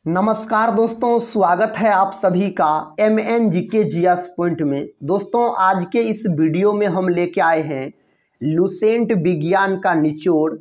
नमस्कार दोस्तों, स्वागत है आप सभी का MNGK GS पॉइंट में। दोस्तों, आज के इस वीडियो में हम लेके आए हैं लुसेंट विज्ञान का निचोड़,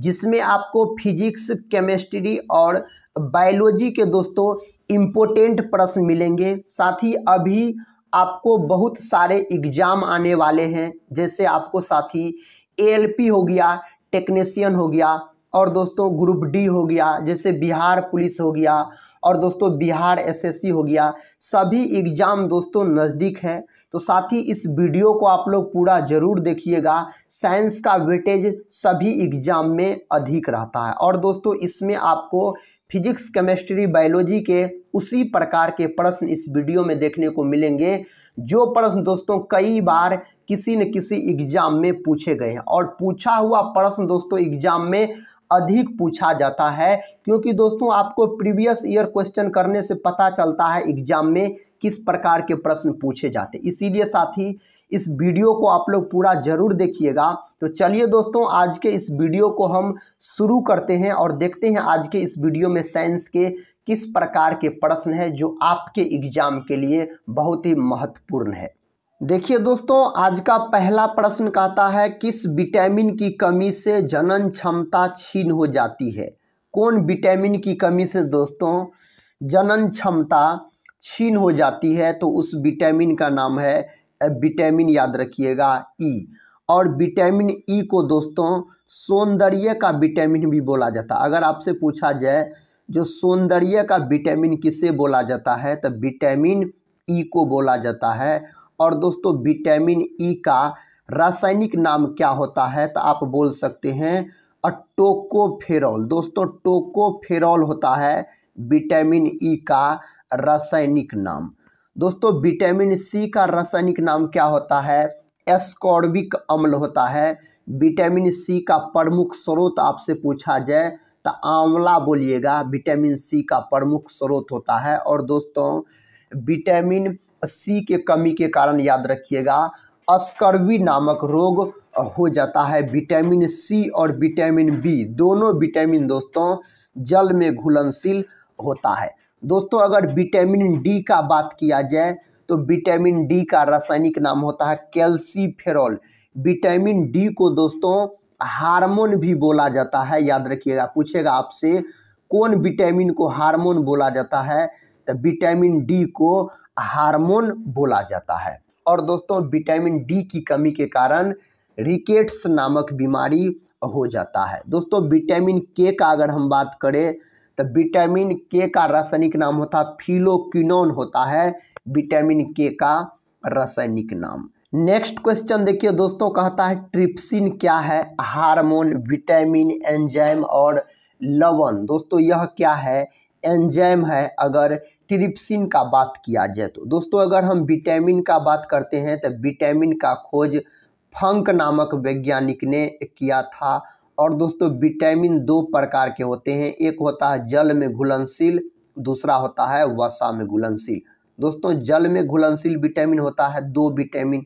जिसमें आपको फिजिक्स, केमिस्ट्री और बायोलॉजी के दोस्तों इम्पोर्टेंट प्रश्न मिलेंगे। साथ ही अभी आपको बहुत सारे एग्जाम आने वाले हैं, जैसे आपको साथ ही ALP हो गया, टेक्नीशियन हो गया, और दोस्तों ग्रुप डी हो गया, जैसे बिहार पुलिस हो गया, और दोस्तों बिहार SSC हो गया। सभी एग्जाम दोस्तों नज़दीक है, तो साथ ही इस वीडियो को आप लोग पूरा ज़रूर देखिएगा। साइंस का वेटेज सभी एग्जाम में अधिक रहता है, और दोस्तों इसमें आपको फिजिक्स, केमिस्ट्री, बायोलॉजी के उसी प्रकार के प्रश्न इस वीडियो में देखने को मिलेंगे, जो प्रश्न दोस्तों कई बार किसी न किसी एग्जाम में पूछे गए हैं। और पूछा हुआ प्रश्न दोस्तों एग्जाम में अधिक पूछा जाता है, क्योंकि दोस्तों आपको प्रीवियस ईयर क्वेश्चन करने से पता चलता है एग्जाम में किस प्रकार के प्रश्न पूछे जाते हैं। इसीलिए साथ ही इस वीडियो को आप लोग पूरा ज़रूर देखिएगा। तो चलिए दोस्तों, आज के इस वीडियो को हम शुरू करते हैं और देखते हैं आज के इस वीडियो में साइंस के किस प्रकार के प्रश्न हैं जो आपके एग्जाम के लिए बहुत ही महत्वपूर्ण है। देखिए दोस्तों, आज का पहला प्रश्न कहता है, किस विटामिन की कमी से जनन क्षमता क्षीण हो जाती है? कौन विटामिन की कमी से दोस्तों जनन क्षमता क्षीण हो जाती है? तो उस विटामिन का नाम है विटामिन, याद रखिएगा, ई। और विटामिन ई को दोस्तों सौंदर्य का विटामिन भी बोला जाता है। अगर आपसे पूछा जाए जो सौंदर्य का विटामिन किसे बोला जाता है, तो विटामिन ई को बोला जाता है। और दोस्तों विटामिन ई का रासायनिक नाम क्या होता है? तो आप बोल सकते हैं टोकोफेरॉल। दोस्तों टोकोफेरॉल होता है विटामिन ई का रासायनिक नाम। दोस्तों विटामिन सी का रासायनिक नाम क्या होता है? एस्कॉर्बिक अम्ल होता है। विटामिन सी का प्रमुख स्रोत आपसे पूछा जाए तो आंवला बोलिएगा, विटामिन सी का प्रमुख स्रोत होता है। और दोस्तों विटामिन सी के कमी के कारण याद रखिएगा स्कर्वी नामक रोग हो जाता है। विटामिन सी और विटामिन बी दोनों विटामिन दोस्तों जल में घुलनशील होता है। दोस्तों अगर विटामिन डी का बात किया जाए तो विटामिन डी का रासायनिक नाम होता है कैल्सीफेरॉल। विटामिन डी को दोस्तों हार्मोन भी बोला जाता है, याद रखिएगा। पूछेगा आपसे कौन विटामिन को हार्मोन बोला जाता है, तो विटामिन डी को हार्मोन बोला जाता है। और दोस्तों विटामिन डी की कमी के कारण रिकेट्स नामक बीमारी हो जाता है। दोस्तों विटामिन के का अगर हम बात करें तो विटामिन के का रासायनिक नाम होता है फिलोक्विनोन होता है, विटामिन के का रासायनिक नाम। नेक्स्ट क्वेश्चन देखिए दोस्तों, कहता है ट्रिप्सिन क्या है? हार्मोन, विटामिन, एंजाइम और लवण। दोस्तों यह क्या है? एंजाइम है अगर ट्रिप्सिन का बात किया जाए तो। दोस्तों अगर हम विटामिन का बात करते हैं तो विटामिन का खोज फंक नामक वैज्ञानिक ने किया था। और दोस्तों विटामिन दो प्रकार के होते हैं, एक होता है जल में घुलनशील, दूसरा होता है वसा में घुलनशील। दोस्तों जल में घुलनशील विटामिन होता है दो विटामिन,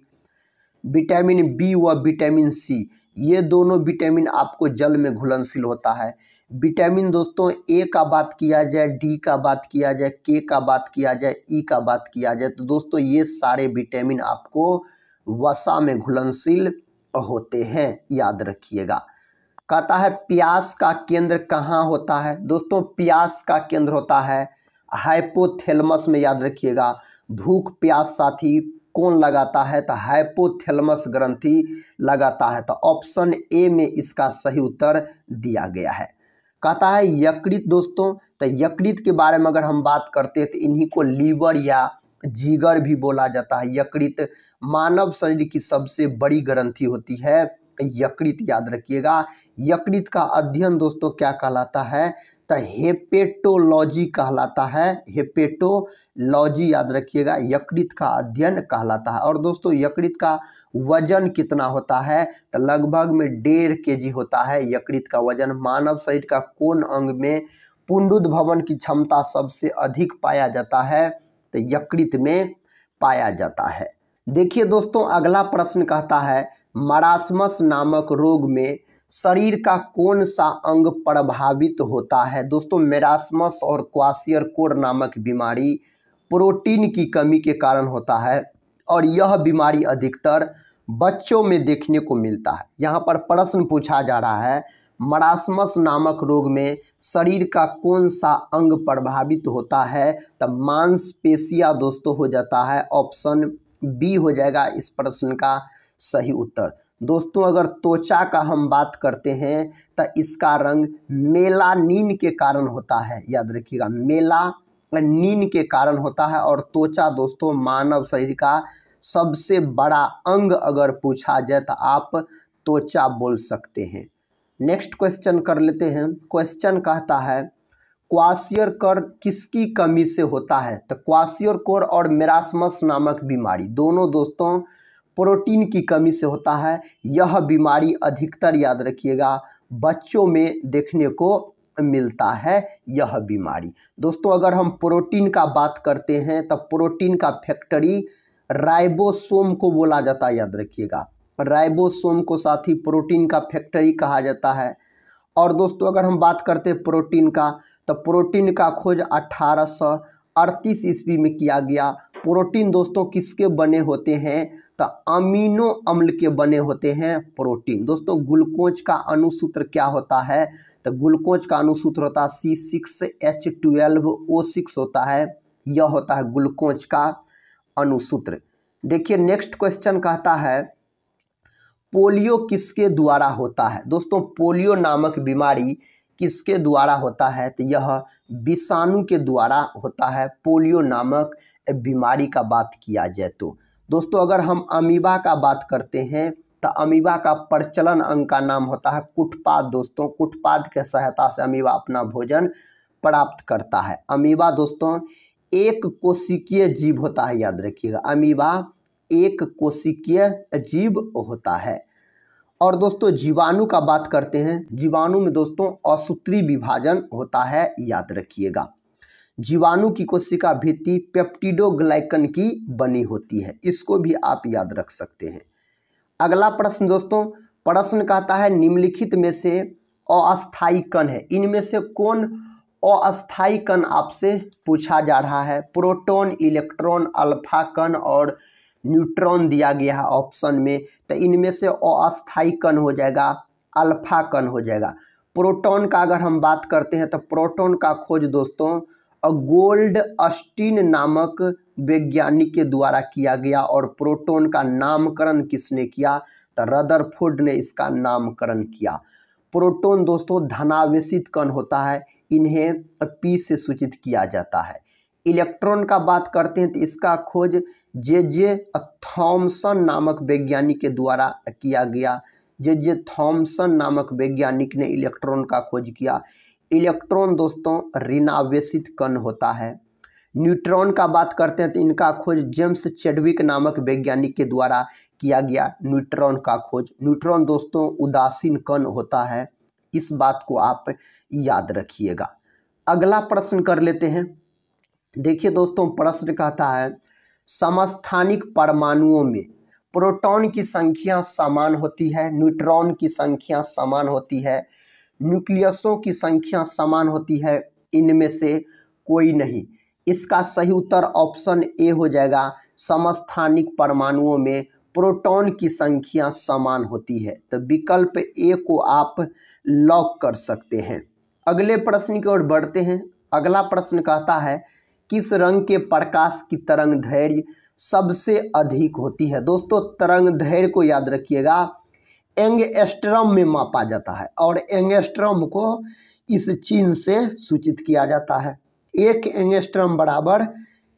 विटामिन बी व विटामिन सी। ये दोनों विटामिन आपको जल में घुलनशील होता है। विटामिन दोस्तों ए का बात किया जाए, डी का बात किया जाए, के का बात किया जाए, ई का बात किया जाए, तो दोस्तों ये सारे विटामिन आपको वसा में घुलनशील होते हैं, याद रखिएगा। कहता है प्यास का केंद्र कहाँ होता है? दोस्तों प्यास का केंद्र होता है हाइपोथैलेमस में, याद रखिएगा। भूख प्यास साथी कौन लगाता है? तो हाइपोथैलेमस ग्रंथि लगाता है। तो ऑप्शन ए में इसका सही उत्तर दिया गया है। कहता है यकृत। दोस्तों तो यकृत के बारे में अगर हम बात करते हैं तो इन्हीं को लीवर या जिगर भी बोला जाता है। यकृत मानव शरीर की सबसे बड़ी ग्रंथि होती है यकृत, याद रखिएगा। यकृत का अध्ययन दोस्तों क्या कहलाता है? तो हेपेटोलॉजी कहलाता है, हेपेटोलॉजी याद रखिएगा, यकृत का अध्ययन कहलाता है। और दोस्तों यकृत का वजन कितना होता है? तो लगभग में 1.5 kg होता है यकृत का वजन। मानव शरीर का कौन अंग में पुनरुद्भवन की क्षमता सबसे अधिक पाया जाता है? तो यकृत में पाया जाता है। देखिए दोस्तों अगला प्रश्न कहता है मरासमस नामक रोग में शरीर का कौन सा अंग प्रभावित होता है? दोस्तों मेरास्मस और क्वाशियरकोर नामक बीमारी प्रोटीन की कमी के कारण होता है और यह बीमारी अधिकतर बच्चों में देखने को मिलता है। यहाँ पर प्रश्न पूछा जा रहा है मरास्मस नामक रोग में शरीर का कौन सा अंग प्रभावित होता है? तब मांसपेशियां दोस्तों हो जाता है। ऑप्शन बी हो जाएगा इस प्रश्न का सही उत्तर। दोस्तों अगर त्वचा का हम बात करते हैं तो इसका रंग मेलानिन के कारण होता है, याद रखिएगा मेलानिन के कारण होता है। और त्वचा दोस्तों मानव शरीर का सबसे बड़ा अंग अगर पूछा जाए तो आप त्वचा बोल सकते हैं। नेक्स्ट क्वेश्चन कर लेते हैं। क्वेश्चन कहता है क्वाशियरकोर किसकी कमी से होता है? तो क्वाशियरकोर और मेरास्मस नामक बीमारी दोनों दोस्तों प्रोटीन की कमी से होता है। यह बीमारी अधिकतर याद रखिएगा बच्चों में देखने को मिलता है। यह बीमारी दोस्तों अगर हम प्रोटीन का बात करते हैं तब प्रोटीन का फैक्ट्री राइबोसोम को बोला जाता है, याद रखिएगा राइबोसोम को साथी प्रोटीन का फैक्ट्री कहा जाता है। और दोस्तों अगर हम बात करते हैं प्रोटीन का तो प्रोटीन का खोज 1838 ईस्वी में किया गया। प्रोटीन दोस्तों किसके बने होते हैं? तो अमीनो अम्ल के बने होते हैं प्रोटीन। दोस्तों ग्लूकोज का अणुसूत्र क्या होता है? तो ग्लूकोज का अणुसूत्र होता है C6H12O6 होता है। यह होता है ग्लूकोज का अणुसूत्र। देखिए नेक्स्ट क्वेश्चन कहता है पोलियो किसके द्वारा होता है? दोस्तों पोलियो नामक बीमारी किसके द्वारा होता है? तो यह विषाणु के द्वारा होता है। पोलियो नामक बीमारी का बात किया जाए तो दोस्तों अगर हम अमीबा का बात करते हैं तो अमीबा का प्रचलन अंग का नाम होता है कुटपाद। दोस्तों कुटपाद के सहायता से अमीबा अपना भोजन प्राप्त करता है। अमीबा दोस्तों एक कोशिकीय जीव होता है, याद रखिएगा अमीबा एक कोशिकीय जीव होता है। और दोस्तों जीवाणु का बात करते हैं। जीवाणु में दोस्तों असूत्री विभाजन होता है, याद रखिएगा। जीवाणु की कोशिका भित्ति पेप्टिडोग्लाइकन की बनी होती है, इसको भी आप याद रख सकते हैं। अगला प्रश्न दोस्तों प्रश्न कहता है निम्नलिखित में से अस्थायी कण है, इनमें से कौन अस्थायी कण आपसे पूछा जा रहा है? प्रोटॉन, इलेक्ट्रॉन, अल्फा कण और न्यूट्रॉन दिया गया है ऑप्शन में। तो इनमें से अस्थायी कण हो जाएगा अल्फा कण हो जाएगा। प्रोटॉन का अगर हम बात करते हैं तो प्रोटॉन का खोज दोस्तों गोल्डस्टीन नामक वैज्ञानिक के द्वारा किया गया। और प्रोटॉन का नामकरण किसने किया? तो रदरफोर्ड ने इसका नामकरण किया। प्रोटॉन दोस्तों धनावेशित कण होता है, इन्हें P से सूचित किया जाता है। इलेक्ट्रॉन का बात करते हैं तो इसका खोज जे थॉमसन नामक वैज्ञानिक के द्वारा किया गया। जे थॉमसन नामक वैज्ञानिक ने इलेक्ट्रॉन का खोज किया। इलेक्ट्रॉन दोस्तों ऋणावेशित कण होता है। न्यूट्रॉन का बात करते हैं तो इनका खोज जेम्स चैडविक नामक वैज्ञानिक के द्वारा किया गया। न्यूट्रॉन का खोज, न्यूट्रॉन दोस्तों उदासीन कण होता है, इस बात को आप याद रखिएगा। अगला प्रश्न कर लेते हैं। देखिए दोस्तों प्रश्न कहता है समस्थानिक परमाणुओं में प्रोटॉन की संख्या समान होती है, न्यूट्रॉन की संख्या समान होती है, न्यूक्लियसों की संख्या समान होती है, इनमें से कोई नहीं। इसका सही उत्तर ऑप्शन ए हो जाएगा। समस्थानिक परमाणुओं में प्रोटॉन की संख्या समान होती है, तो विकल्प ए को आप लॉक कर सकते हैं। अगले प्रश्न की ओर बढ़ते हैं। अगला प्रश्न कहता है किस रंग के प्रकाश की तरंग दैर्घ्य सबसे अधिक होती है? दोस्तों तरंग दैर्घ्य को याद रखिएगा एंगस्ट्रॉम में मापा जाता है और एंगस्ट्रॉम को इस चिन्ह से सूचित किया जाता है। एक एंगस्ट्रॉम बराबर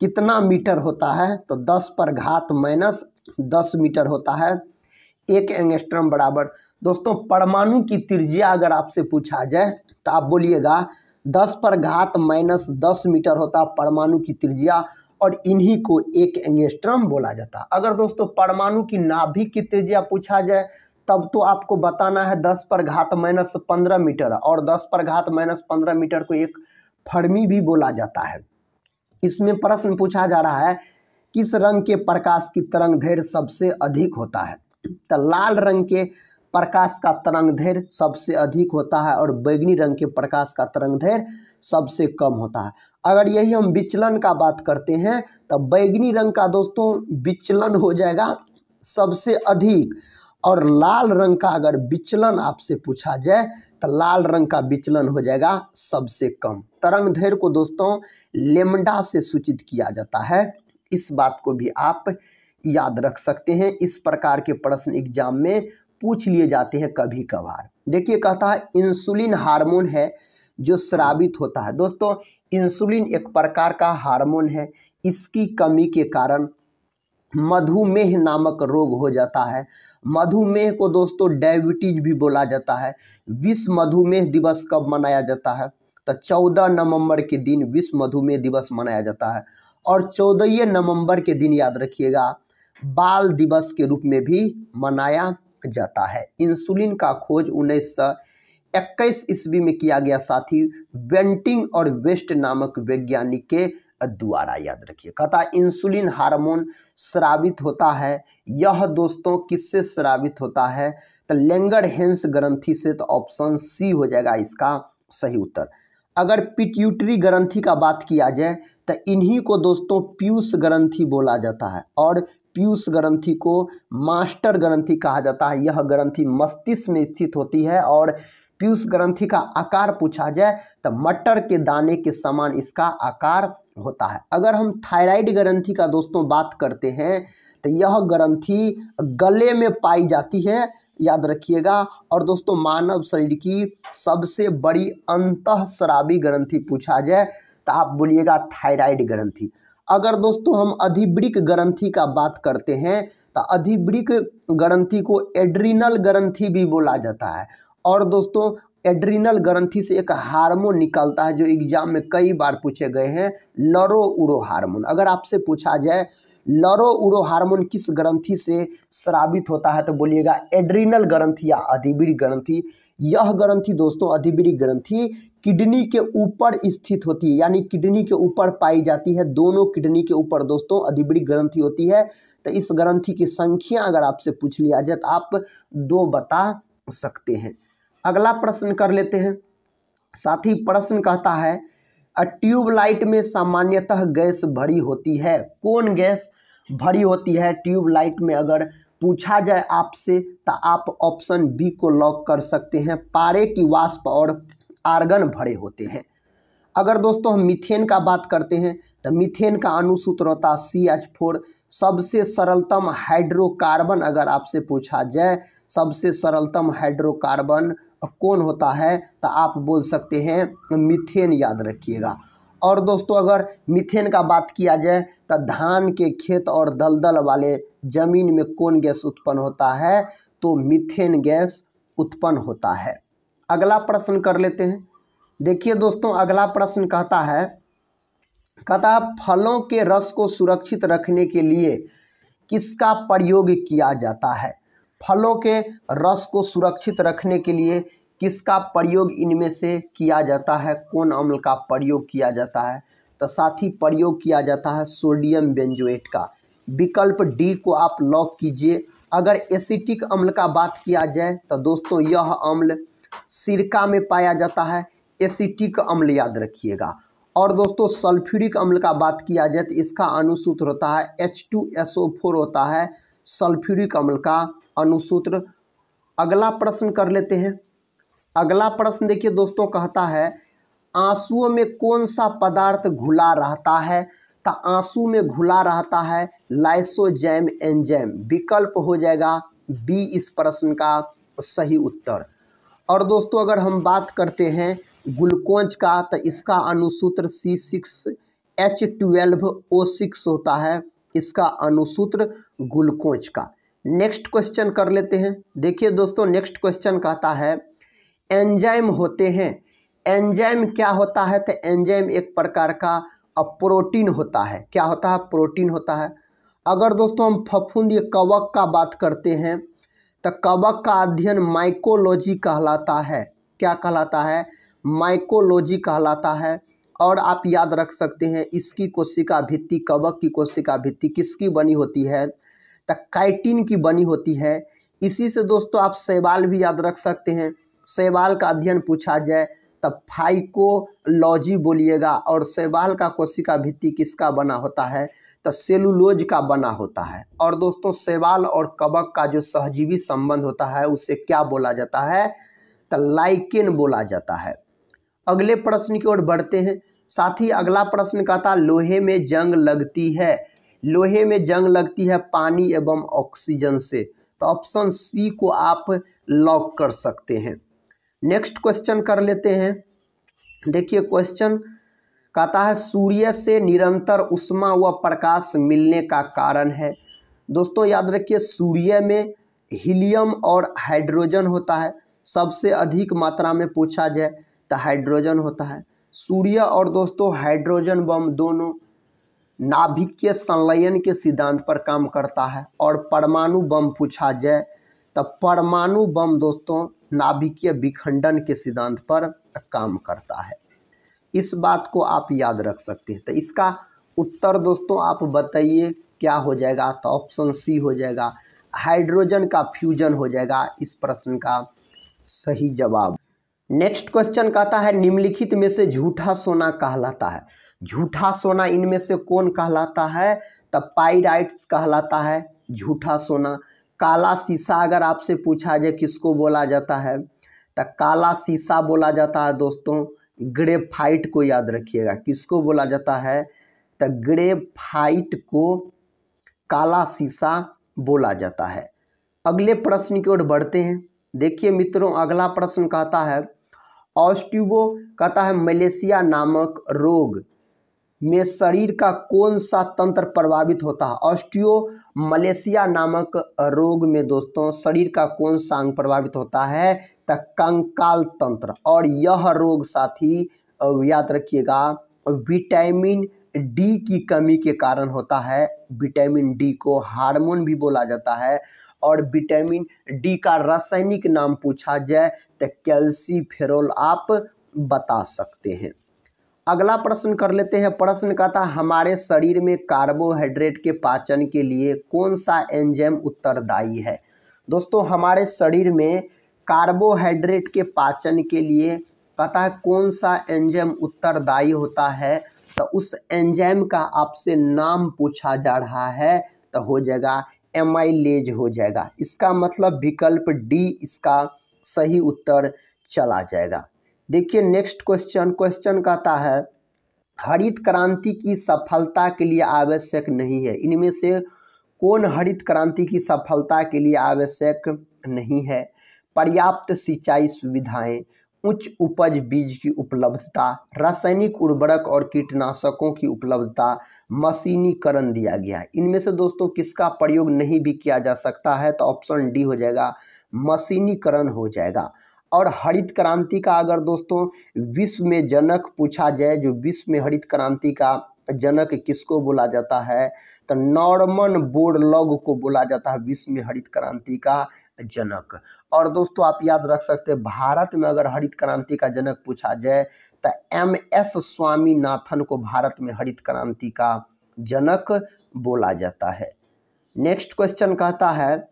कितना मीटर होता है? तो 10⁻⁻10 मीटर होता है एक एंगस्ट्रॉम बराबर। दोस्तों परमाणु की त्रिज्या अगर आपसे पूछा जाए तो आप बोलिएगा 10⁻⁻10 मीटर होता है परमाणु की त्रिज्या, और इन्हीं को एक एंगस्ट्रॉम बोला जाता है। अगर दोस्तों परमाणु की नाभिक की त्रिज्या पूछा जाए तब तो आपको बताना है 10⁻⁻15 मीटर, और 10⁻⁻15 मीटर को एक फर्मी भी बोला जाता है। इसमें प्रश्न पूछा जा रहा है किस रंग के प्रकाश की तरंग दैर्घ्य सबसे अधिक होता है? तो लाल रंग के प्रकाश का तरंग दैर्घ्य सबसे अधिक होता है और बैगनी रंग के प्रकाश का तरंग दैर्घ्य सबसे कम होता है। अगर यही हम विचलन का बात करते हैं तो बैगनी रंग का दोस्तों विचलन हो जाएगा सबसे अधिक, और लाल रंग का अगर विचलन आपसे पूछा जाए तो लाल रंग का विचलन हो जाएगा सबसे कम। तरंग दैर्घ्य को दोस्तों लैम्डा से सूचित किया जाता है, इस बात को भी आप याद रख सकते हैं। इस प्रकार के प्रश्न एग्जाम में पूछ लिए जाते हैं कभी कभार। देखिए कहता है इंसुलिन हार्मोन है जो स्रावित होता है। दोस्तों इंसुलिन एक प्रकार का हार्मोन है, इसकी कमी के कारण मधुमेह नामक रोग हो जाता है। मधुमेह को दोस्तों डायबिटीज भी बोला जाता है। विश्व मधुमेह दिवस कब मनाया जाता है? तो 14 नवंबर के दिन विश्व मधुमेह दिवस मनाया जाता है, और 14 नवंबर के दिन याद रखिएगा बाल दिवस के रूप में भी मनाया जाता है। इंसुलिन का खोज 1921 ईस्वी में किया गया साथी, बेंटिंग और वेस्ट नामक वैज्ञानिक के द्वारा। याद रखिए कहता है इंसुलिन हार्मोन स्रावित होता है। यह दोस्तों किससे स्रावित होता है? तो लैंगरहैंस ग्रंथि से। तो ऑप्शन सी हो जाएगा इसका सही उत्तर। अगर पिट्यूटरी ग्रंथि का बात किया जाए तो इन्हीं को दोस्तों पीयूष ग्रंथि बोला जाता है, और पीयूष ग्रंथि को मास्टर ग्रंथि कहा जाता है। यह ग्रंथि मस्तिष्क में स्थित होती है, और पीयूष ग्रंथि का आकार पूछा जाए तो मटर के दाने के समान इसका आकार होता है। अगर हम थायराइड ग्रंथि का दोस्तों बात करते हैं तो यह ग्रंथि गले में पाई जाती है, याद रखिएगा। और दोस्तों मानव शरीर की सबसे बड़ी अंतःस्रावी ग्रंथि पूछा जाए तो आप बोलिएगा थायराइड ग्रंथि। अगर दोस्तों हम अधिवृक्क ग्रंथि का बात करते हैं तो अधिवृक्क ग्रंथि को एड्रिनल ग्रंथि भी बोला जाता है। और दोस्तों एड्रिनल ग्रंथि से एक हार्मोन निकलता है जो एग्जाम में कई बार पूछे गए हैं, लरो-उरो हार्मोन। अगर आपसे पूछा जाए लरो-उरो हार्मोन किस ग्रंथि से स्रावित होता है तो बोलिएगा एड्रिनल ग्रंथि या अधिवृक्क ग्रंथि। यह ग्रंथि दोस्तों अधिवृक्क ग्रंथि किडनी के ऊपर स्थित होती है, यानी किडनी के ऊपर पाई जाती है। दोनों किडनी के ऊपर दोस्तों अधिवृक्क ग्रंथि होती है। तो इस ग्रंथि की संख्या अगर आपसे पूछ लिया जाए तो आप 2 बता सकते हैं। अगला प्रश्न कर लेते हैं। साथ ही प्रश्न कहता है ट्यूबलाइट में सामान्यतः गैस भरी होती है। कौन गैस भरी होती है ट्यूबलाइट में? अगर पूछा जाए आपसे तो आप ऑप्शन बी को लॉक कर सकते हैं, पारे की वाष्प और आर्गन भरे होते हैं। अगर दोस्तों हम मीथेन का बात करते हैं तो मीथेन का अणुसूत्र होता है CH4। सबसे सरलतम हाइड्रोकार्बन अगर आपसे पूछा जाए सबसे सरलतम हाइड्रोकार्बन कौन होता है तो आप बोल सकते हैं मीथेन, याद रखिएगा। और दोस्तों अगर मीथेन का बात किया जाए तो धान के खेत और दलदल वाले जमीन में कौन गैस उत्पन्न होता है? तो मीथेन गैस उत्पन्न होता है। अगला प्रश्न कर लेते हैं। देखिए दोस्तों अगला प्रश्न कहता है फलों के रस को सुरक्षित रखने के लिए किसका प्रयोग किया जाता है? फलों के रस को सुरक्षित रखने के लिए किसका प्रयोग इनमें से किया जाता है? कौन अम्ल का प्रयोग किया जाता है? तो साथ ही प्रयोग किया जाता है सोडियम बेंजोएट का। विकल्प डी को आप लॉक कीजिए। अगर एसिटिक अम्ल का बात किया जाए तो दोस्तों यह अम्ल सिरका में पाया जाता है, एसिटिक अम्ल, याद रखिएगा। और दोस्तों सल्फ्यूरिक अम्ल का बात किया जाए तो इसका अणुसूत्र होता है H2SO4 होता है सल्फ्यूरिक अम्ल का अणुसूत्र। अगला प्रश्न कर लेते हैं। अगला प्रश्न देखिए दोस्तों कहता है आंसुओं में कौन सा पदार्थ घुला रहता है? तो आंसू में घुला रहता है लाइसोजाइम एंजाइम। विकल्प हो जाएगा बी इस प्रश्न का सही उत्तर। और दोस्तों अगर हम बात करते हैं ग्लूकोज का तो इसका अणुसूत्र C6H12O6 होता है, इसका अणुसूत्र ग्लूकोज का। नेक्स्ट क्वेश्चन कर लेते हैं। देखिए दोस्तों नेक्स्ट क्वेश्चन कहता है एंजाइम होते हैं। एंजाइम क्या होता है? तो एंजाइम एक प्रकार का प्रोटीन होता है। क्या होता है? प्रोटीन होता है। अगर दोस्तों हम फफूंदी कवक का बात करते हैं तो कवक का अध्ययन माइकोलॉजी कहलाता है। क्या कहलाता है? माइकोलॉजी कहलाता है। और आप याद रख सकते हैं इसकी कोशिका भित्ति, कवक की कोशिका भित्ति किसकी बनी होती है? तो काइटिन की बनी होती है। इसी से दोस्तों आप शैवाल भी याद रख सकते हैं। शैवाल का अध्ययन पूछा जाए तब फाइकोलॉजी बोलिएगा। और शैवाल का कोशिका भित्ति किसका बना होता है, तो सेलुलोज का बना होता है। और दोस्तों शैवाल और कवक का जो सहजीवी संबंध होता है उसे क्या बोला जाता है, तो लाइकेन बोला जाता है। अगले प्रश्न की ओर बढ़ते हैं। साथ ही अगला प्रश्न कहता लोहे में जंग लगती है। लोहे में जंग लगती है पानी एवं ऑक्सीजन से। तो ऑप्शन सी को आप लॉक कर सकते हैं। नेक्स्ट क्वेश्चन कर लेते हैं। देखिए क्वेश्चन कहता है सूर्य से निरंतर ऊष्मा व प्रकाश मिलने का कारण है। दोस्तों याद रखिए सूर्य में हीलियम और हाइड्रोजन होता है। सबसे अधिक मात्रा में पूछा जाए तो हाइड्रोजन होता है। सूर्य और दोस्तों हाइड्रोजन बम दोनों नाभिकीय संलयन के सिद्धांत पर काम करता है। और परमाणु बम पूछा जाए तो परमाणु बम दोस्तों नाभिकीय विखंडन के सिद्धांत पर काम करता है। इस बात को आप याद रख सकते हैं। तो इसका उत्तर दोस्तों आप बताइए क्या हो जाएगा, तो ऑप्शन सी हो जाएगा, हाइड्रोजन का फ्यूजन हो जाएगा इस प्रश्न का सही जवाब। नेक्स्ट क्वेश्चन कहता है निम्नलिखित में से झूठा सोना कहलाता है। झूठा सोना इनमें से कौन कहलाता है, तो पाइराइट्स कहलाता है झूठा सोना। काला शीशा अगर आपसे पूछा जाए किसको बोला जाता है, तो काला शीशा बोला जाता है दोस्तों ग्रेफाइट को। याद रखिएगा किसको बोला जाता है, तो ग्रेफाइट को काला शीशा बोला जाता है। अगले प्रश्न की ओर बढ़ते हैं। देखिए मित्रों अगला प्रश्न कहता है ऑस्टियो कहता है मलेशिया नामक रोग में शरीर का कौन सा तंत्र प्रभावित होता है। ऑस्टियो मलेशिया नामक रोग में दोस्तों शरीर का कौन सा अंग प्रभावित होता है, तो कंकाल तंत्र। और यह रोग साथी याद रखिएगा विटामिन डी की कमी के कारण होता है। विटामिन डी को हार्मोन भी बोला जाता है। और विटामिन डी का रासायनिक नाम पूछा जाए तो कैल्सीफेरॉल आप बता सकते हैं। अगला प्रश्न कर लेते हैं। प्रश्न कहता हमारे शरीर में कार्बोहाइड्रेट के पाचन के लिए कौन सा एंजाइम उत्तरदायी है। दोस्तों हमारे शरीर में कार्बोहाइड्रेट के पाचन के लिए कहता है कौन सा एंजाइम उत्तरदायी होता है, तो उस एंजाइम का आपसे नाम पूछा जा रहा है तो हो जाएगा एमाइलेज हो जाएगा। इसका मतलब विकल्प डी इसका सही उत्तर चला जाएगा। देखिए नेक्स्ट क्वेश्चन कहता है हरित क्रांति की सफलता के लिए आवश्यक नहीं है। इनमें से कौन हरित क्रांति की सफलता के लिए आवश्यक नहीं है। पर्याप्त सिंचाई सुविधाएं, उच्च उपज बीज की उपलब्धता, रासायनिक उर्वरक और कीटनाशकों की उपलब्धता, मशीनीकरण दिया गया है। इनमें से दोस्तों किसका प्रयोग नहीं भी किया जा सकता है, तो ऑप्शन डी हो जाएगा, मशीनीकरण हो जाएगा। और हरित क्रांति का अगर दोस्तों विश्व में जनक पूछा जाए, जो विश्व में हरित क्रांति का जनक किसको बोला जाता है, तो नॉर्मन बोरलॉग को बोला जाता है विश्व में हरित क्रांति का जनक। और दोस्तों आप याद रख सकते हैं भारत में अगर हरित क्रांति का जनक पूछा जाए तो एम.एस. स्वामीनाथन को भारत में हरित क्रांति का जनक बोला जाता है। नेक्स्ट क्वेश्चन कहता है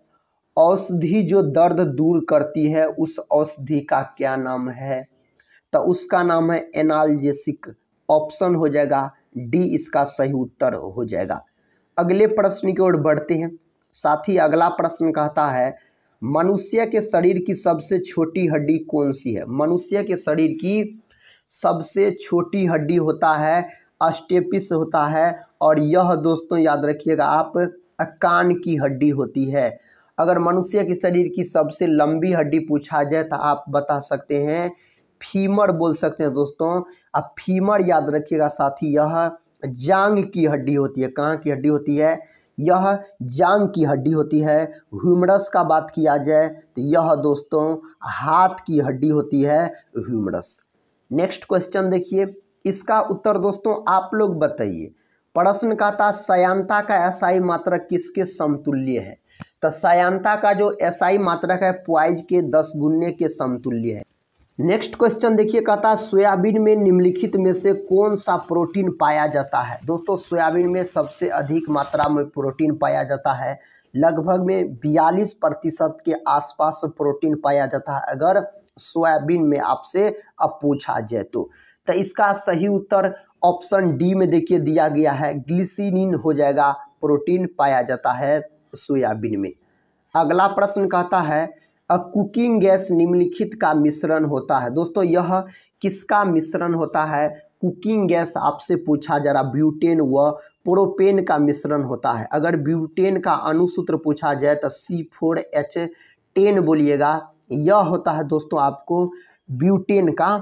औषधि जो दर्द दूर करती है उस औषधि का क्या नाम है, तो उसका नाम है एनाल्जेसिक। ऑप्शन हो जाएगा डी इसका सही उत्तर हो जाएगा। अगले प्रश्न की ओर बढ़ते हैं। साथ ही अगला प्रश्न कहता है मनुष्य के शरीर की सबसे छोटी हड्डी कौन सी है। मनुष्य के शरीर की सबसे छोटी हड्डी होता है स्टेपिस होता है। और यह दोस्तों याद रखिएगा आप कान की हड्डी होती है। अगर मनुष्य के शरीर की सबसे लंबी हड्डी पूछा जाए तो आप बता सकते हैं फीमर बोल सकते हैं दोस्तों। अब फीमर याद रखिएगा साथी यह जांग की हड्डी होती है। कहाँ की हड्डी होती है, यह जांग की हड्डी होती है। ह्यूमरस का बात किया जाए तो यह दोस्तों हाथ की हड्डी होती है ह्यूमरस। नेक्स्ट क्वेश्चन देखिए, इसका उत्तर दोस्तों आप लोग बताइए। प्रश्न का था श्यानता का एसआई मात्रक किसके समतुल्य है, तो श्यानता का जो एसआई मात्रक है पॉइज के 10 गुने के समतुल्य है। नेक्स्ट क्वेश्चन देखिए, कहता सोयाबीन में निम्नलिखित में से कौन सा प्रोटीन पाया जाता है। दोस्तों सोयाबीन में सबसे अधिक मात्रा में प्रोटीन पाया जाता है लगभग में 42% के आसपास प्रोटीन पाया जाता है अगर सोयाबीन में आपसे अब पूछा जाए तो इसका सही उत्तर ऑप्शन डी में देखिए दिया गया है, ग्लिसरीन हो जाएगा, प्रोटीन पाया जाता है सोयाबीन में। अगला प्रश्न कहता है कुकिंग गैस निम्नलिखित का मिश्रण होता है। दोस्तों यह किसका मिश्रण होता है? कुकिंग गैस आपसे पूछा जा रहा, ब्यूटेन व प्रोपेन का मिश्रण होता है। अगर ब्यूटेन का अणुसूत्र पूछा जाए तो C4H10 बोलिएगा, यह होता है दोस्तों आपको ब्यूटेन का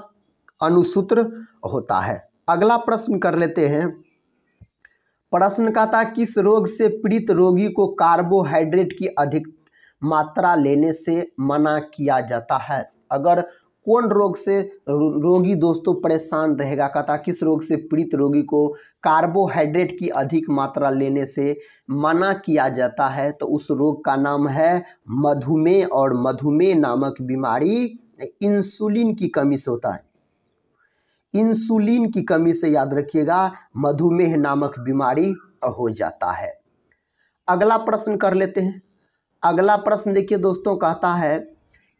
अणुसूत्र होता है। अगला प्रश्न कर लेते हैं। प्रश्न कहता किस रोग से पीड़ित रोगी को कार्बोहाइड्रेट की अधिक मात्रा लेने से मना किया जाता है? अगर कौन रोग से रोगी दोस्तों परेशान रहेगा, कहता किस रोग से पीड़ित रोगी को कार्बोहाइड्रेट की अधिक मात्रा लेने से मना किया जाता है, तो उस रोग का नाम है मधुमेह। और मधुमेह नामक बीमारी इंसुलिन की कमी से होता है। इंसुलिन की कमी से याद रखिएगा मधुमेह नामक बीमारी हो जाता है। अगला प्रश्न कर लेते हैं। अगला प्रश्न देखिए दोस्तों, कहता है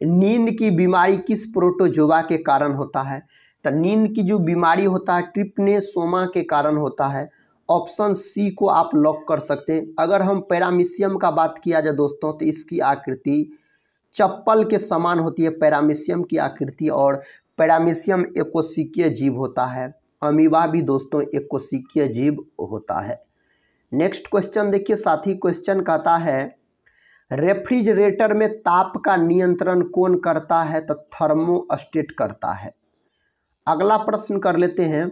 नींद की बीमारी किस प्रोटोजोआ के कारण होता है? तो नींद की जो बीमारी होता है ट्रिप्नेसोमा के कारण होता है। ऑप्शन सी को आप लॉक कर सकते हैं। अगर हम पैरामीशियम का बात किया जाए दोस्तों तो इसकी आकृति चप्पल के समान होती है, पैरामीशियम की आकृति, और पैरामीशियम एकोशिकीय जीव होता है। अमीबा भी दोस्तों एकोशिकीय जीव होता है। नेक्स्ट क्वेश्चन देखिए साथी, क्वेश्चन कहता है रेफ्रिजरेटर में ताप का नियंत्रण कौन करता है? तो थर्मोस्टेट करता है। अगला प्रश्न कर लेते हैं।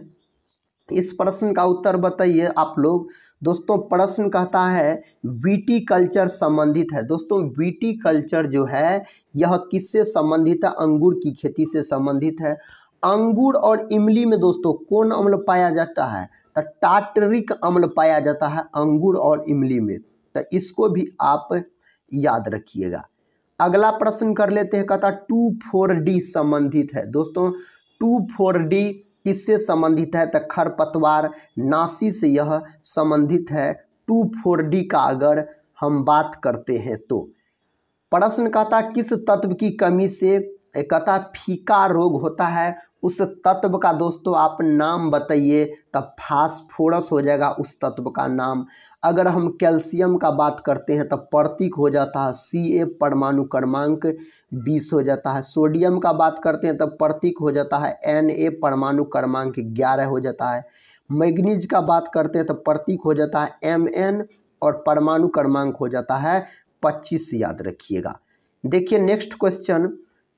इस प्रश्न का उत्तर बताइए आप लोग। दोस्तों प्रश्न कहता है विटीकल्चर संबंधित है। दोस्तों विटीकल्चर जो है यह किससे संबंधित है? अंगूर की खेती से संबंधित है। अंगूर और इमली में दोस्तों कौन अम्ल पाया जाता है? तो टार्टरिक अम्ल पाया जाता है अंगूर और इमली में, तो इसको भी आप याद रखिएगा। अगला प्रश्न कर लेते हैं। कहता 2,4-D संबंधित है। दोस्तों 2,4-D किससे संबंधित है? तो खरपतवार नाशी से यह संबंधित है 2,4-D का अगर हम बात करते हैं तो। प्रश्न कहता किस तत्व की कमी से कहता फीका रोग होता है? उस तत्व का दोस्तों आप नाम बताइए, तब फास्फोरस हो जाएगा उस तत्व का नाम। अगर हम कैल्शियम का बात करते हैं तब प्रतीक हो जाता है Ca, परमाणु क्रमांक 20 हो जाता है। सोडियम का बात करते हैं तब प्रतीक हो जाता है Na, परमाणु क्रमांक 11 हो जाता है। मैग्नीज का बात करते हैं तब प्रतीक हो जाता है Mn और परमाणु क्रमांक हो जाता है 25, याद रखिएगा। देखिए नेक्स्ट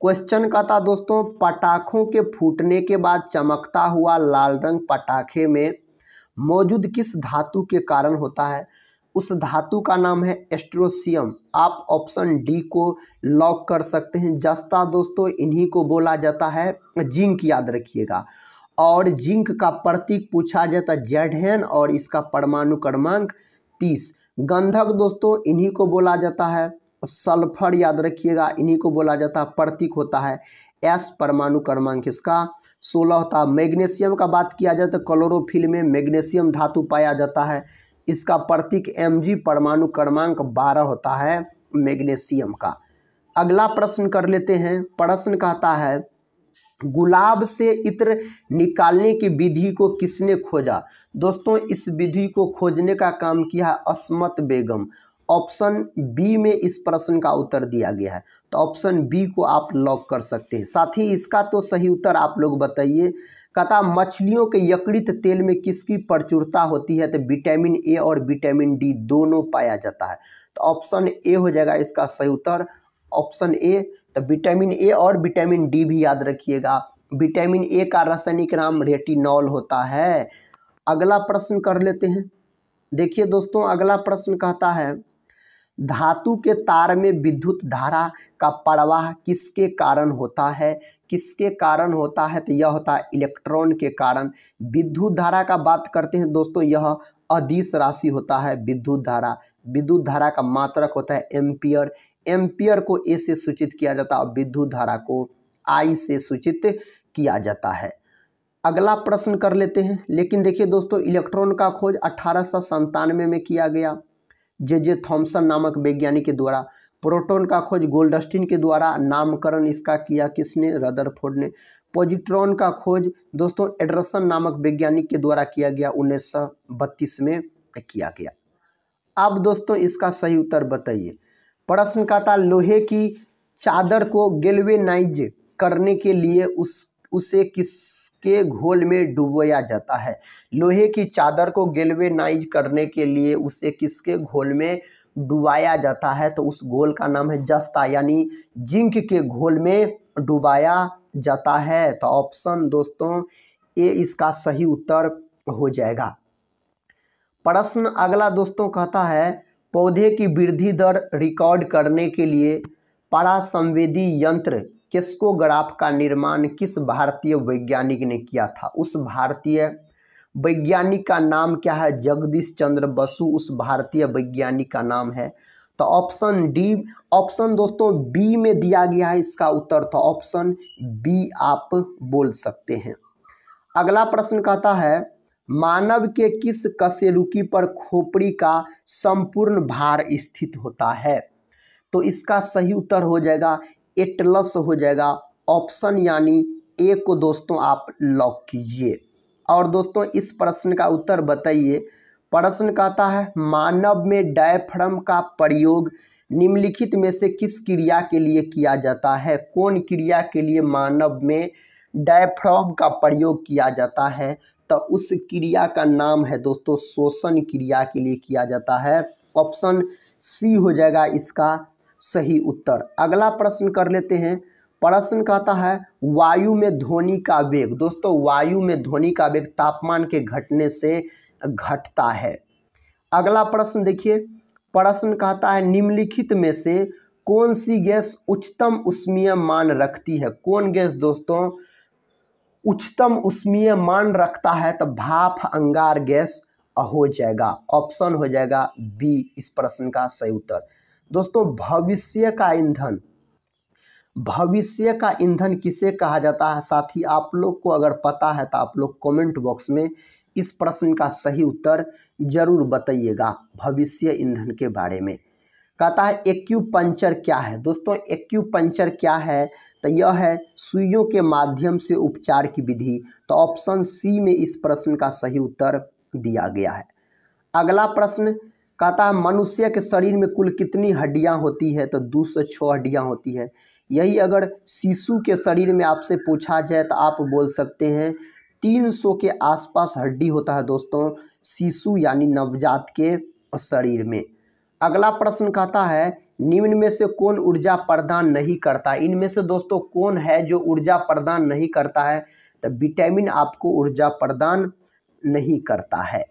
क्वेश्चन का था दोस्तों पटाखों के फूटने के बाद चमकता हुआ लाल रंग पटाखे में मौजूद किस धातु के कारण होता है? उस धातु का नाम है एस्ट्रोसियम। आप ऑप्शन डी को लॉक कर सकते हैं। जस्ता दोस्तों इन्हीं को बोला जाता है जिंक, याद रखिएगा। और जिंक का प्रतीक पूछा जाता है Zn और इसका परमाणु क्रमांक 30। गंधक दोस्तों इन्हीं को बोला जाता है सल्फर, याद रखिएगा, इन्हीं को बोला जाता है, प्रतीक होता है S, परमाणु क्रमांक इसका 16 होता है। मैग्नीशियम का बात किया जाए तो क्लोरोफिल में मैग्नीशियम धातु पाया जाता है, इसका प्रतीक Mg, परमाणु क्रमांक 12 होता है मैग्नीशियम का। अगला प्रश्न कर लेते हैं। प्रश्न कहता है गुलाब से इत्र निकालने की विधि को किसने खोजा? दोस्तों इस विधि को खोजने का काम किया है अस्मत बेगम। ऑप्शन बी में इस प्रश्न का उत्तर दिया गया है, तो ऑप्शन बी को आप लॉक कर सकते हैं। साथ ही इसका तो सही उत्तर आप लोग बताइए। कहता मछलियों के यकृत तेल में किसकी प्रचुरता होती है? तो विटामिन ए और विटामिन डी दोनों पाया जाता है, तो ऑप्शन ए हो जाएगा इसका सही उत्तर, ऑप्शन ए। तो विटामिन ए और विटामिन डी भी याद रखिएगा। विटामिन ए का रासायनिक नाम रेटिनॉल होता है। अगला प्रश्न कर लेते हैं। देखिए दोस्तों अगला प्रश्न कहता है धातु के तार में विद्युत धारा का प्रवाह किसके कारण होता है? किसके कारण होता है? तो यह होता है इलेक्ट्रॉन के कारण। विद्युत धारा का बात करते हैं दोस्तों, यह अदिश राशि होता है विद्युत धारा। विद्युत धारा का मात्रक होता है एम्पियर। एम्पियर को ए से सूचित किया जाता है और विद्युत धारा को आई से सूचित किया जाता है। अगला प्रश्न कर लेते हैं। लेकिन देखिए दोस्तों इलेक्ट्रॉन का खोज 1897 में किया गया। जे थॉमसन नामक वैज्ञानिक के द्वारा। प्रोटॉन का खोज गोल्डस्टीन के द्वारा। नामकरण इसका किया किसने? रदरफोर्ड ने। पॉजिट्रॉन का खोज दोस्तों एंडरसन नामक वैज्ञानिक के द्वारा किया गया, 1932 में किया गया। अब दोस्तों इसका सही उत्तर बताइए। प्रश्न का था लोहे की चादर को गैल्वेनाइज करने के लिए उसे किसके घोल में डुबोया जाता है? लोहे की चादर को गैल्वेनाइज करने के लिए उसे किसके घोल में डुबाया जाता है? तो उस घोल का नाम है जस्ता, यानी जिंक के घोल में डुबाया जाता है। तो ऑप्शन दोस्तों ए इसका सही उत्तर हो जाएगा। प्रश्न अगला दोस्तों कहता है पौधे की वृद्धि दर रिकॉर्ड करने के लिए परासंवेदी यंत्र किस्कोग्राफ का निर्माण किस भारतीय वैज्ञानिक ने किया था? उस भारतीय वैज्ञानिक का नाम क्या है? जगदीश चंद्र बसु उस भारतीय वैज्ञानिक का नाम है। तो ऑप्शन डी, ऑप्शन दोस्तों बी में दिया गया है इसका उत्तर, तो ऑप्शन बी आप बोल सकते हैं। अगला प्रश्न कहता है मानव के किस कशेरुकी पर खोपड़ी का संपूर्ण भार स्थित होता है? तो इसका सही उत्तर हो जाएगा एटलस हो जाएगा, ऑप्शन यानी ए को दोस्तों आप लॉक कीजिए। और दोस्तों इस प्रश्न का उत्तर बताइए। प्रश्न कहता है मानव में डायफ्राम का प्रयोग निम्नलिखित में से किस क्रिया के लिए किया जाता है? कौन क्रिया के लिए मानव में डायफ्राम का प्रयोग किया जाता है? तो उस क्रिया का नाम है दोस्तों श्वसन क्रिया के लिए किया जाता है। ऑप्शन सी हो जाएगा इसका सही उत्तर। अगला प्रश्न कर लेते हैं। प्रश्न कहता है वायु में ध्वनि का वेग। दोस्तों वायु में ध्वनि का वेग तापमान के घटने से घटता है। अगला प्रश्न देखिए। प्रश्न कहता है निम्नलिखित में से कौन सी गैस उच्चतम ऊष्मीय मान रखती है? कौन गैस दोस्तों उच्चतम ऊष्मीय मान रखता है? तो भाप अंगार गैस हो जाएगा, ऑप्शन हो जाएगा बी इस प्रश्न का सही उत्तर। दोस्तों भविष्य का ईंधन, भविष्य का ईंधन किसे कहा जाता है? साथी आप लोग को अगर पता है तो आप लोग कमेंट बॉक्स में इस प्रश्न का सही उत्तर जरूर बताइएगा भविष्य ईंधन के बारे में। कहता है एक्यूपंक्चर क्या है? दोस्तों एक्यूपंक्चर क्या है? तो यह है सुइयों के माध्यम से उपचार की विधि। तो ऑप्शन सी में इस प्रश्न का सही उत्तर दिया गया है। अगला प्रश्न कहता है मनुष्य के शरीर में कुल कितनी हड्डियां होती है? तो 206 हड्डियां होती है। यही अगर शिशु के शरीर में आपसे पूछा जाए तो आप बोल सकते हैं 300 के आसपास हड्डी होता है दोस्तों शिशु यानी नवजात के शरीर में। अगला प्रश्न कहता है निम्न में से कौन ऊर्जा प्रदान नहीं करता? इनमें से दोस्तों कौन है जो ऊर्जा प्रदान नहीं करता है? तो विटामिन आपको ऊर्जा प्रदान नहीं करता है।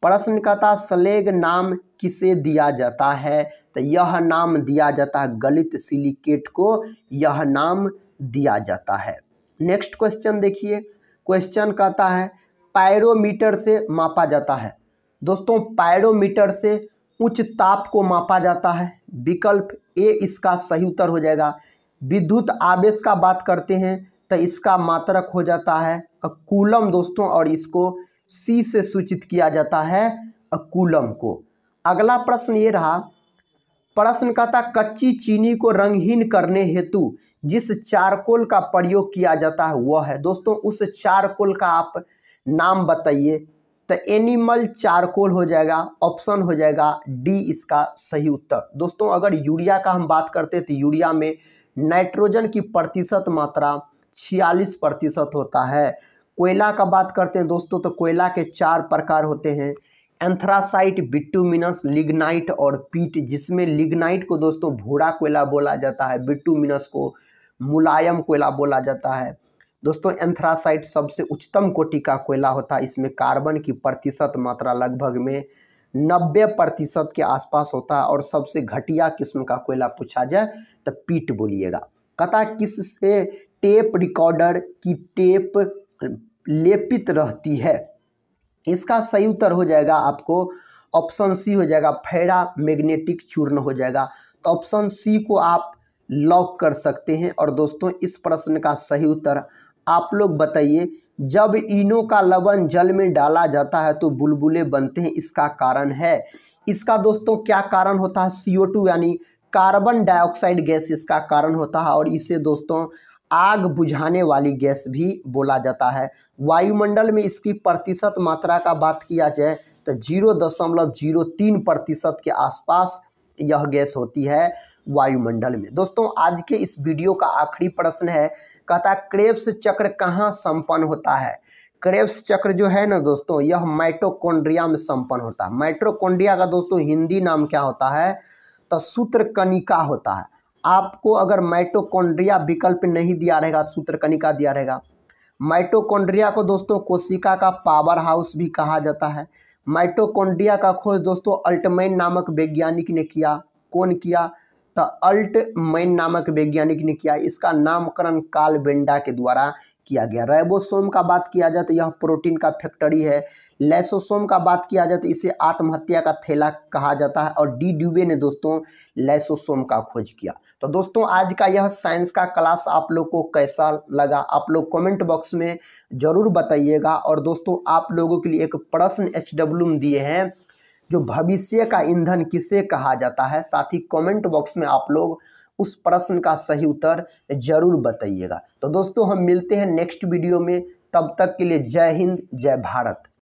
प्रश्न कहता स्लेग नाम किसे दिया जाता है? तो यह नाम दिया जाता है गलित सिलिकेट को, यह नाम दिया जाता है। नेक्स्ट क्वेश्चन देखिए। क्वेश्चन कहता है पायरोमीटर से मापा जाता है। दोस्तों पायरोमीटर से उच्च ताप को मापा जाता है। विकल्प ए इसका सही उत्तर हो जाएगा। विद्युत आवेश का बात करते हैं तो इसका मात्रक हो जाता है कूलम दोस्तों, और इसको सी से सूचित किया जाता है कूलम को। अगला प्रश्न ये रहा। प्रश्न कहता कच्ची चीनी को रंगहीन करने हेतु जिस चारकोल का प्रयोग किया जाता है वह है? दोस्तों उस चारकोल का आप नाम बताइए। तो एनिमल चारकोल हो जाएगा, ऑप्शन हो जाएगा डी इसका सही उत्तर। दोस्तों अगर यूरिया का हम बात करते हैं तो यूरिया में नाइट्रोजन की प्रतिशत मात्रा 46% होता है। कोयला का बात करते हैं दोस्तों तो कोयला के 4 प्रकार होते हैं, एंथ्रासाइट, बिटुमिनस, लिग्नाइट और पीट, जिसमें लिग्नाइट को दोस्तों भूरा कोयला बोला जाता है, बिटुमिनस को मुलायम कोयला बोला जाता है। दोस्तों एंथ्रासाइट सबसे उच्चतम कोटि का कोयला होता है, इसमें कार्बन की प्रतिशत मात्रा लगभग में 90% के आसपास होता है। और सबसे घटिया किस्म का कोयला पूछा जाए तो पीट बोलिएगा। कहता किससे टेप रिकॉर्डर की टेप लेपित रहती है? इसका सही उत्तर हो जाएगा आपको ऑप्शन सी हो जाएगा, फेरा मैग्नेटिक चूर्ण हो जाएगा। तो ऑप्शन सी को आप लॉक कर सकते हैं। और दोस्तों इस प्रश्न का सही उत्तर आप लोग बताइए। जब इनो का लवण जल में डाला जाता है तो बुलबुले बनते हैं, इसका कारण है इसका दोस्तों क्या कारण होता है? CO2 यानी कार्बन डाइऑक्साइड गैस इसका कारण होता है और इसे दोस्तों आग बुझाने वाली गैस भी बोला जाता है। वायुमंडल में इसकी प्रतिशत मात्रा का बात किया जाए तो 0.03% के आसपास यह गैस होती है वायुमंडल में। दोस्तों आज के इस वीडियो का आखिरी प्रश्न है, कहता है क्रेब्स चक्र कहाँ संपन्न होता है? क्रेब्स चक्र जो है ना दोस्तों, यह माइटोकॉन्ड्रिया में संपन्न होता है। माइटोकॉन्ड्रिया का दोस्तों हिंदी नाम क्या होता है? तो सूत्रकणिका होता है। आपको अगर माइटोकॉन्ड्रिया विकल्प नहीं दिया रहेगा, सूत्रकणिका दिया रहेगा। माइटोकॉन्ड्रिया को दोस्तों कोशिका का पावर हाउस भी कहा जाता है। माइटोकॉन्ड्रिया का खोज दोस्तों अल्टमैन नामक वैज्ञानिक ने किया। कौन किया? तो अल्टमैन नामक वैज्ञानिक ने किया। इसका नामकरण कार्ल बेंडा के द्वारा किया गया। राइबोसोम का बात किया जाए तो यह प्रोटीन का फैक्ट्री है। लाइसोसोम का बात किया जाए तो इसे आत्महत्या का थैला कहा जाता है और डी ड्यूबे ने दोस्तों लाइसोसोम का खोज किया। तो दोस्तों आज का यह साइंस का क्लास आप लोग को कैसा लगा, आप लोग कमेंट बॉक्स में ज़रूर बताइएगा। और दोस्तों आप लोगों के लिए एक प्रश्न HW में दिए हैं, जो भविष्य का ईंधन किसे कहा जाता है? साथ ही कमेंट बॉक्स में आप लोग उस प्रश्न का सही उत्तर जरूर बताइएगा। तो दोस्तों हम मिलते हैं नेक्स्ट वीडियो में, तब तक के लिए जय हिंद जय भारत।